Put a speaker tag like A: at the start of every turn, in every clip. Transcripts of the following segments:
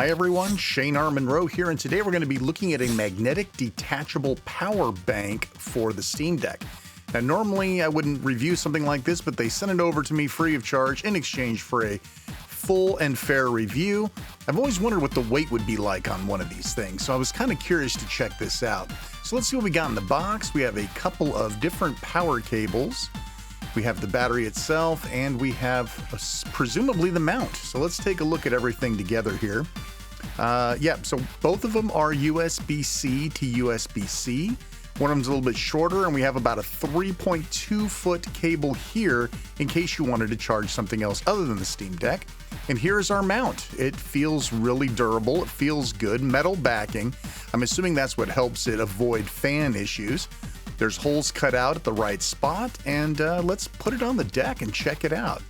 A: Hi everyone, Shane R. Monroe here, and today we're going to be looking at a magnetic detachable power bank for the Steam Deck. Now normally I wouldn't review something like this, but they sent it over to me free of charge in exchange for a full and fair review. I've always wondered what the weight would be like on one of these things, so I was kind of curious to check this out. So let's see what we got in the box. We have a couple of different power cables. We have the battery itself, and we have presumably the mount. So let's take a look at everything together here. So both of them are USB-C to USB-C. One of them's a little bit shorter, and we have about a 3.2 foot cable here in case you wanted to charge something else other than the Steam Deck. And here's our mount. It feels really durable. It feels good. Metal backing. I'm assuming that's what helps it avoid fan issues. There's holes cut out at the right spot, and let's put it on the deck and check it out.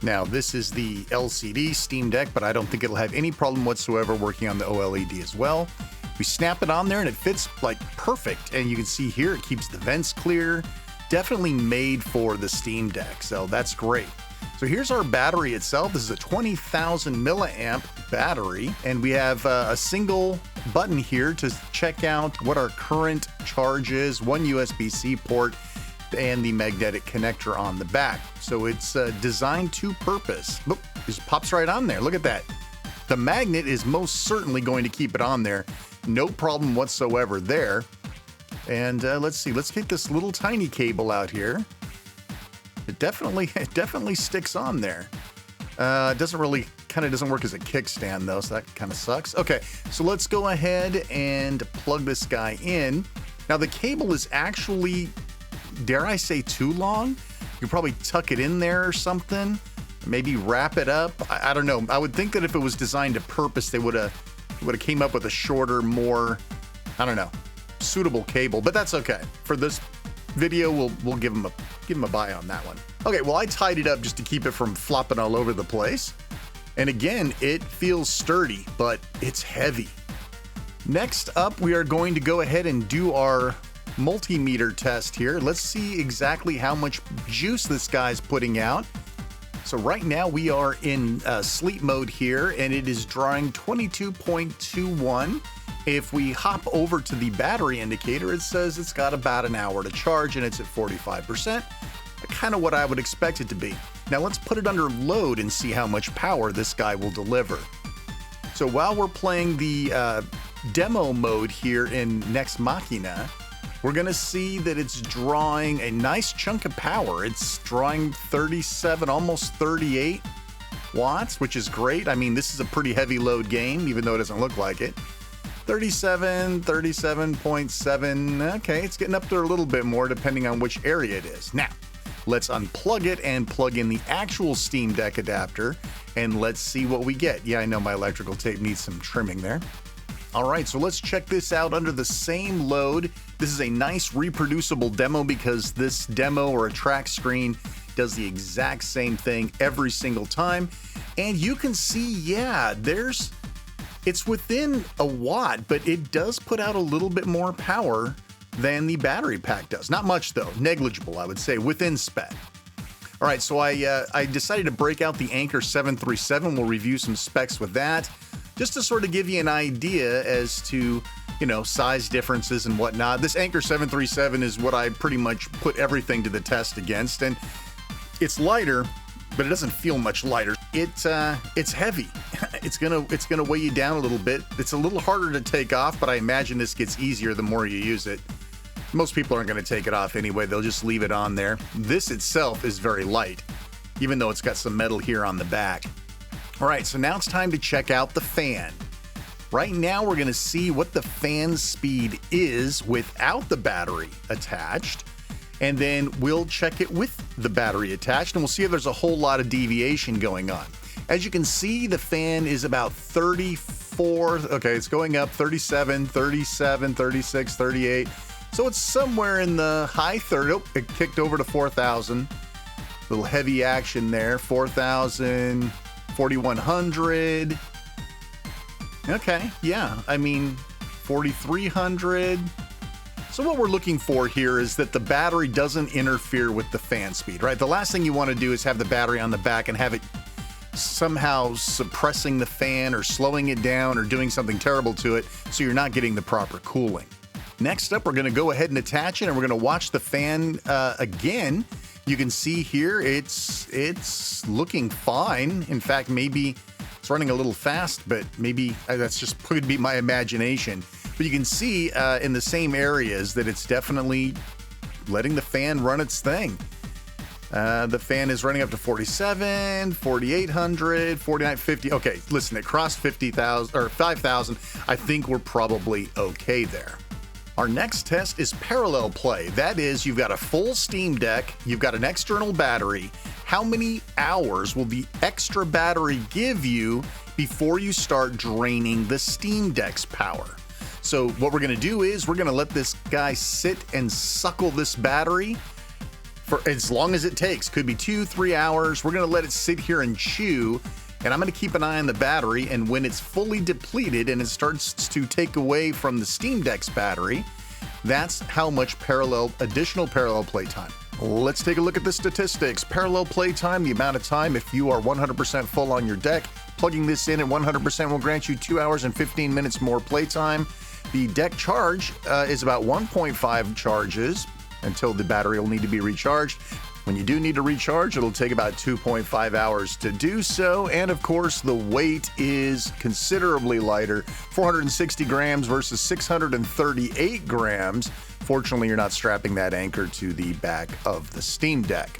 A: Now, this is the LCD Steam Deck, but I don't think it'll have any problem whatsoever working on the OLED as well. We snap it on there and it fits like perfect, and you can see here it keeps the vents clear. Definitely made for the Steam Deck, so that's great. So here's our battery itself. This is a 20,000 milliamp battery, and we have a single button here to check out what our current charge is, one USB-C port, and the magnetic connector on the back. So it's designed to purpose. Oop, just pops right on there. Look at that. The magnet is most certainly going to keep it on there. No problem whatsoever there. And let's see. Let's get this little tiny cable out here. It definitely sticks on there. It doesn't work as a kickstand though, so that kind of sucks. Okay, so let's go ahead and plug this guy in. Now the cable is actually, dare I say, too long. You could probably tuck it in there or something. Maybe wrap it up. I don't know. I would think that if it was designed to purpose, they would have came up with a shorter, more, I don't know, suitable cable. But that's okay. For this video, we'll give them a buy on that one. Okay, well, I tied it up just to keep it from flopping all over the place. And again, it feels sturdy, but it's heavy. Next up, we are going to go ahead and do our multimeter test here. Let's see exactly how much juice this guy's putting out. So right now we are in sleep mode here, and it is drawing 22.21. If we hop over to the battery indicator, it says it's got about an hour to charge, and it's at 45%. Kind of what I would expect it to be. Now let's put it under load and see how much power this guy will deliver. So while we're playing the demo mode here in Next Machina, we're going to see that it's drawing a nice chunk of power. It's drawing 37, almost 38 watts, which is great. I mean, this is a pretty heavy load game, even though it doesn't look like it. 37.7. Okay, it's getting up there a little bit more depending on which area it is. Now, let's unplug it and plug in the actual Steam Deck adapter, and let's see what we get. Yeah, I know my electrical tape needs some trimming there. All right, so let's check this out under the same load. This is a nice reproducible demo because this demo or a track screen does the exact same thing every single time. And you can see, yeah, it's within a watt, but it does put out a little bit more power than the battery pack does. Not much though, negligible, I would say, within spec. All right, so I decided to break out the Anker 737. We'll review some specs with that, just to sort of give you an idea as to, you know, size differences and whatnot. This Anker 737 is what I pretty much put everything to the test against, and it's lighter, but it doesn't feel much lighter. It's heavy. It's gonna weigh you down a little bit. It's a little harder to take off, but I imagine this gets easier the more you use it. Most people aren't going to take it off anyway. They'll just leave it on there. This itself is very light, even though it's got some metal here on the back. All right, so now it's time to check out the fan. Right now, we're going to see what the fan speed is without the battery attached, and then we'll check it with the battery attached, and we'll see if there's a whole lot of deviation going on. As you can see, the fan is about 34. Okay, it's going up 37, 37, 36, 38. So it's somewhere in the high 30. Oh, it kicked over to 4,000. Little heavy action there. 4,000, 4,100. Okay, yeah. I mean, 4,300. So what we're looking for here is that the battery doesn't interfere with the fan speed, right? The last thing you want to do is have the battery on the back and have it somehow suppressing the fan or slowing it down or doing something terrible to it, so you're not getting the proper cooling. Next up, we're going to go ahead and attach it, and we're going to watch the fan again. You can see here it's looking fine. In fact, maybe it's running a little fast, but maybe that's just could be my imagination. But you can see in the same areas that it's definitely letting the fan run its thing. The fan is running up to 47, 4,800, 4,950. Okay, listen, it crossed 50,000 or 5,000. I think we're probably okay there. Our next test is parallel play. That is, you've got a full Steam Deck, you've got an external battery. How many hours will the extra battery give you before you start draining the Steam Deck's power? So what we're gonna do is we're gonna let this guy sit and suckle this battery for as long as it takes. Could be 2-3 hours. We're gonna let it sit here and chew, and I'm gonna keep an eye on the battery, and when it's fully depleted and it starts to take away from the Steam Deck's battery, that's how much additional parallel play time. Let's take a look at the statistics. Parallel play time, the amount of time if you are 100% full on your deck. Plugging this in at 100% will grant you 2 hours and 15 minutes more play time. The deck charge is about 1.5 charges until the battery will need to be recharged. When you do need to recharge, it'll take about 2.5 hours to do so. And of course, the weight is considerably lighter, 460 grams versus 638 grams. Fortunately, you're not strapping that anchor to the back of the Steam Deck.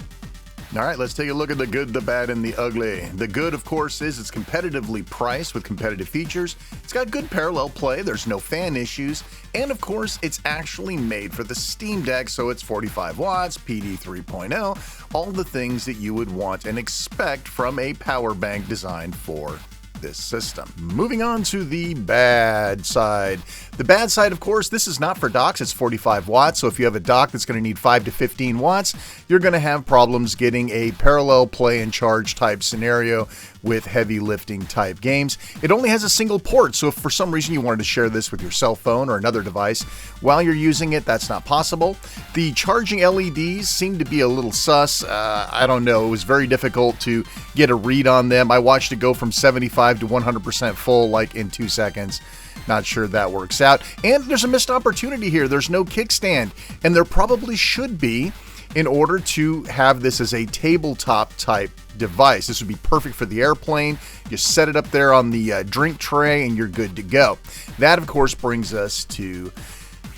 A: All right, let's take a look at the good, the bad, and the ugly. The good, of course, is it's competitively priced with competitive features. It's got good parallel play, there's no fan issues, and of course, it's actually made for the Steam Deck, so it's 45 watts, PD 3.0, all the things that you would want and expect from a power bank designed for this system. Moving on to the bad side. The bad side, of course, this is not for docks. It's 45 watts. So if you have a dock that's going to need 5 to 15 watts, you're going to have problems getting a parallel play and charge type scenario with heavy lifting type games. It only has a single port. So if for some reason you wanted to share this with your cell phone or another device while you're using it, that's not possible. The charging LEDs seem to be a little sus. I don't know. It was very difficult to get a read on them. I watched it go from 75 to 100% full like in 2 seconds. Not sure that works out. And there's a missed opportunity here. There's no kickstand, and there probably should be in order to have this as a tabletop type device. This would be perfect for the airplane. You set it up there on the drink tray and you're good to go. That, of course, brings us to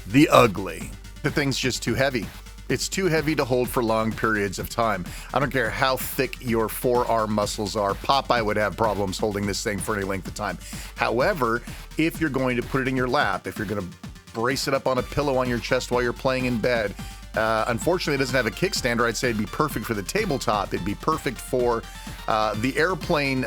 A: the ugly. The thing's just too heavy. It's too heavy to hold for long periods of time. I don't care how thick your forearm muscles are. Popeye would have problems holding this thing for any length of time. However, if you're going to put it in your lap, if you're going to brace it up on a pillow on your chest while you're playing in bed, unfortunately, it doesn't have a kickstand, or I'd say it'd be perfect for the tabletop. It'd be perfect for the airplane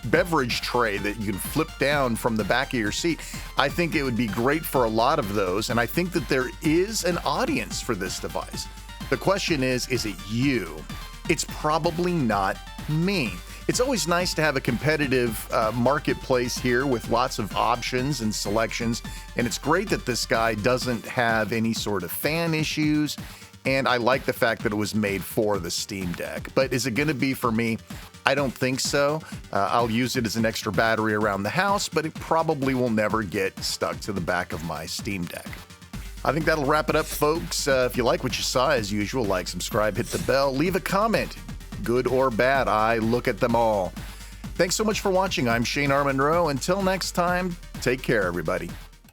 A: beverage tray that you can flip down from the back of your seat. I think it would be great for a lot of those, and I think that there is an audience for this device. The question is it you? It's probably not me. It's always nice to have a competitive marketplace here with lots of options and selections, and it's great that this guy doesn't have any sort of fan issues, and I like the fact that it was made for the Steam Deck. But is it going to be for me? I don't think so. I'll use it as an extra battery around the house, but it probably will never get stuck to the back of my Steam Deck. I think that'll wrap it up, folks. If you like what you saw, as usual, like, subscribe, hit the bell, leave a comment. Good or bad, I look at them all. Thanks so much for watching. I'm Shane R. Monroe. Until next time, take care, everybody.